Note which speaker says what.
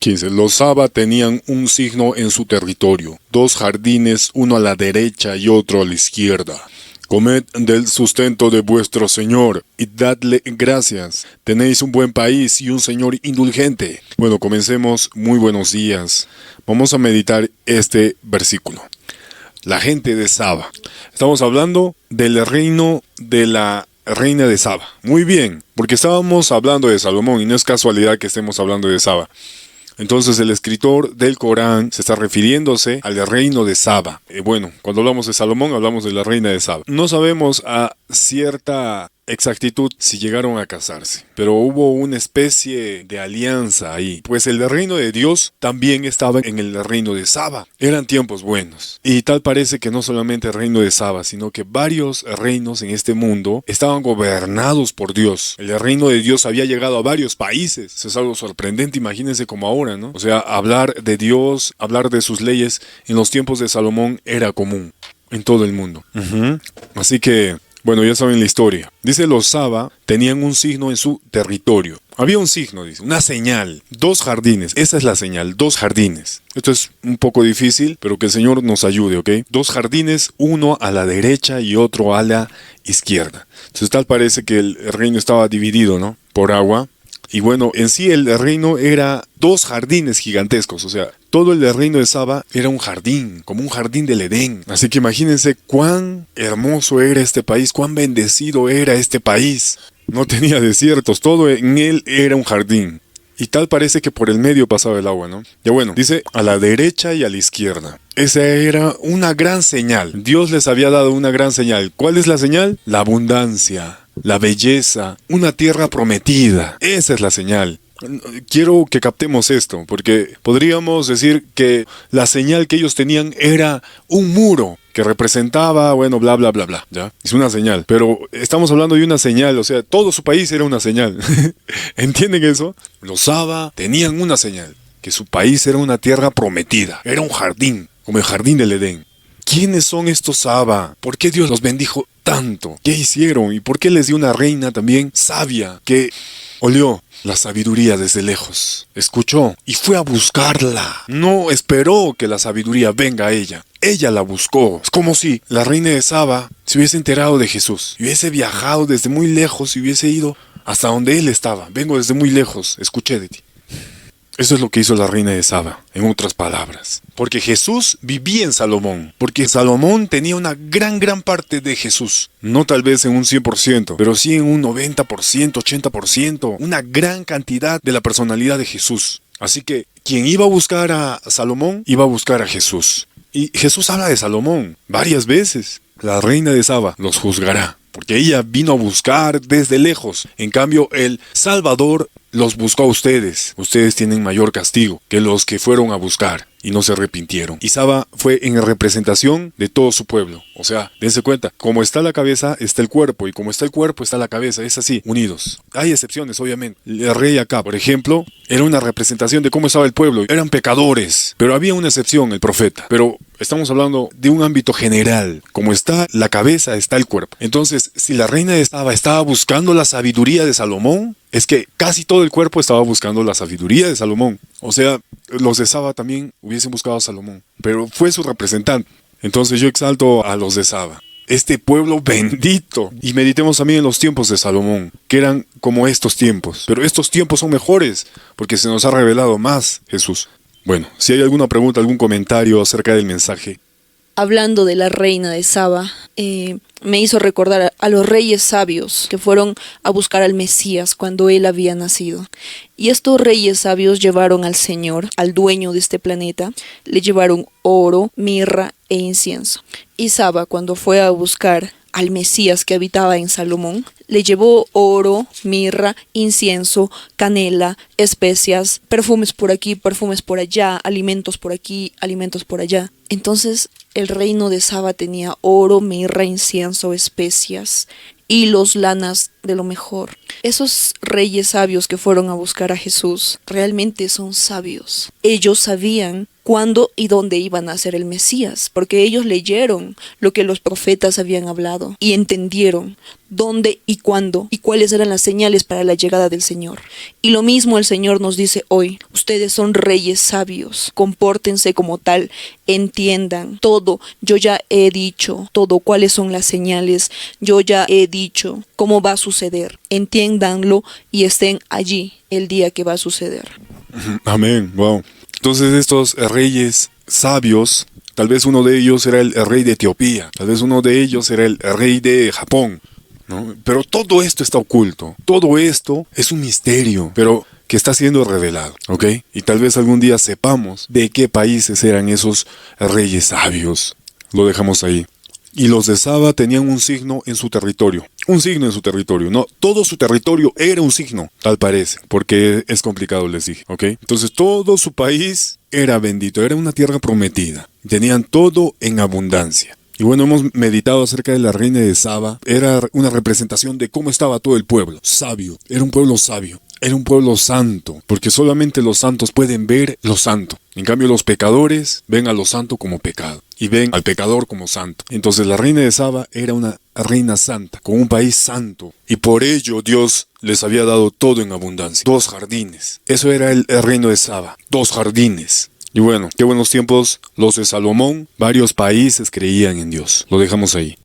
Speaker 1: 15. Los Saba tenían un signo en su territorio, dos jardines, uno a la derecha y otro a la izquierda. Comed del sustento de vuestro Señor y dadle gracias. Tenéis un buen país y un Señor indulgente. Bueno, comencemos. Muy buenos días. Vamos a meditar este versículo. La gente de Saba. Estamos hablando del reino de la reina de Saba. Muy bien, porque estábamos hablando de Salomón y no es casualidad que estemos hablando de Saba. Entonces el escritor del Corán se está refiriéndose al reino de Saba. Bueno, cuando hablamos de Salomón hablamos de la reina de Saba. No sabemos a cierta exactitud si llegaron a casarse, pero hubo una especie de alianza ahí, pues el reino de Dios también estaba en el reino de Saba. Eran tiempos buenos, y tal parece que no solamente el reino de Saba, sino que varios reinos en este mundo estaban gobernados por Dios. El reino de Dios había llegado a varios países. Eso es algo sorprendente, imagínense como ahora, ¿no? O sea, hablar de Dios, hablar de sus leyes en los tiempos de Salomón era común en todo el mundo. Así que bueno, ya saben la historia. Dice, los Saba tenían un signo en su territorio. Había un signo, dice, una señal. Dos jardines. Esa es la señal, dos jardines. Esto es un poco difícil, pero que el Señor nos ayude, ¿ok? Dos jardines, uno a la derecha y otro a la izquierda. Entonces tal parece que el reino estaba dividido, ¿no? Por agua. Y bueno, en sí el reino era dos jardines gigantescos, o sea, todo el reino de Saba era un jardín, como un jardín del Edén. Así que imagínense cuán hermoso era este país, cuán bendecido era este país. No tenía desiertos, todo en él era un jardín. Y tal parece que por el medio pasaba el agua, ¿no? Ya bueno, dice a la derecha y a la izquierda. Esa era una gran señal. Dios les había dado una gran señal. ¿Cuál es la señal? La abundancia, la belleza, una tierra prometida. Esa es la señal. Quiero que captemos esto, porque podríamos decir que la señal que ellos tenían era un muro que representaba, bueno, bla, bla, bla, bla, ¿ya? Es una señal, pero estamos hablando de una señal, o sea, todo su país era una señal. ¿Entienden eso? Los Saba tenían una señal, que su país era una tierra prometida, era un jardín, como el jardín del Edén. ¿Quiénes son estos Saba? ¿Por qué Dios los bendijo tanto? ¿Qué hicieron? ¿Y por qué les dio una reina también sabia que olió la sabiduría desde lejos? Escuchó y fue a buscarla. No esperó que la sabiduría venga a ella. Ella la buscó. Es como si la reina de Saba se hubiese enterado de Jesús y hubiese viajado desde muy lejos y hubiese ido hasta donde él estaba. Vengo desde muy lejos, escuché de ti. Eso es lo que hizo la reina de Saba, en otras palabras. Porque Jesús vivía en Salomón. Porque Salomón tenía una gran parte de Jesús. No tal vez en un 100%, pero sí en un 90%, 80%. Una gran cantidad de la personalidad de Jesús. Así que quien iba a buscar a Salomón, iba a buscar a Jesús. Y Jesús habla de Salomón varias veces. La reina de Saba los juzgará, porque ella vino a buscar desde lejos. En cambio, el Salvador los buscó a ustedes. Ustedes tienen mayor castigo que los que fueron a buscar y no se arrepintieron. Y Saba fue en representación de todo su pueblo. O sea, dense cuenta, como está la cabeza, está el cuerpo, y como está el cuerpo, está la cabeza. Es así, unidos. Hay excepciones, obviamente. El rey Acab, por ejemplo, era una representación de cómo estaba el pueblo. Eran pecadores, pero había una excepción, el profeta. Pero estamos hablando de un ámbito general. Como está la cabeza, está el cuerpo. Entonces, si la reina de Saba estaba buscando la sabiduría de Salomón, es que casi todo el cuerpo estaba buscando la sabiduría de Salomón. O sea, los de Saba también hubiesen buscado a Salomón, pero fue su representante. Entonces yo exalto a los de Saba, este pueblo bendito. Y meditemos también en los tiempos de Salomón, que eran como estos tiempos. Pero estos tiempos son mejores, porque se nos ha revelado más Jesús. Bueno, si hay alguna pregunta, algún comentario acerca del mensaje.
Speaker 2: Hablando de la reina de Saba, me hizo recordar a los reyes sabios que fueron a buscar al Mesías cuando él había nacido. Y estos reyes sabios llevaron al Señor, al dueño de este planeta, le llevaron oro, mirra e incienso. Y Saba, cuando fue a buscar al Mesías que habitaba en Salomón, le llevó oro, mirra, incienso, canela, especias, perfumes por aquí, perfumes por allá, alimentos por aquí, alimentos por allá. Entonces el reino de Saba tenía oro, mirra, incienso, especias, hilos, lanas, de lo mejor. Esos reyes sabios que fueron a buscar a Jesús realmente son sabios. Ellos sabían cuándo y dónde iban a ser el Mesías, porque ellos leyeron lo que los profetas habían hablado y entendieron dónde y cuándo y cuáles eran las señales para la llegada del Señor. Y lo mismo el Señor nos dice hoy: ustedes son reyes sabios, compórtense como tal, entiendan todo. Yo ya he dicho todo, cuáles son las señales, yo ya he dicho cómo va a suceder. Entiéndanlo y estén allí el día que va a suceder.
Speaker 1: Amén, wow. Entonces estos reyes sabios, tal vez uno de ellos era el rey de Etiopía, tal vez uno de ellos era el rey de Japón, ¿no? Pero todo esto está oculto, todo esto es un misterio, pero que está siendo revelado, ¿ok? Y tal vez algún día sepamos de qué países eran esos reyes sabios. Lo dejamos ahí. Y los de Saba tenían un signo en su territorio. Un signo en su territorio. No, todo su territorio era un signo, tal parece. Porque es complicado, les dije, ¿ok? Entonces todo su país era bendito. Era una tierra prometida. Tenían todo en abundancia. Y bueno, hemos meditado acerca de la reina de Saba. Era una representación de cómo estaba todo el pueblo. Sabio. Era un pueblo sabio. Era un pueblo santo, porque solamente los santos pueden ver lo santo. En cambio, los pecadores ven a lo santo como pecado y ven al pecador como santo. Entonces la reina de Saba era una reina santa, con un país santo, y por ello Dios les había dado todo en abundancia. 2 jardines. Eso era el reino de Saba. 2 jardines. Y bueno, qué buenos tiempos los de Salomón. Varios países creían en Dios. Lo dejamos ahí.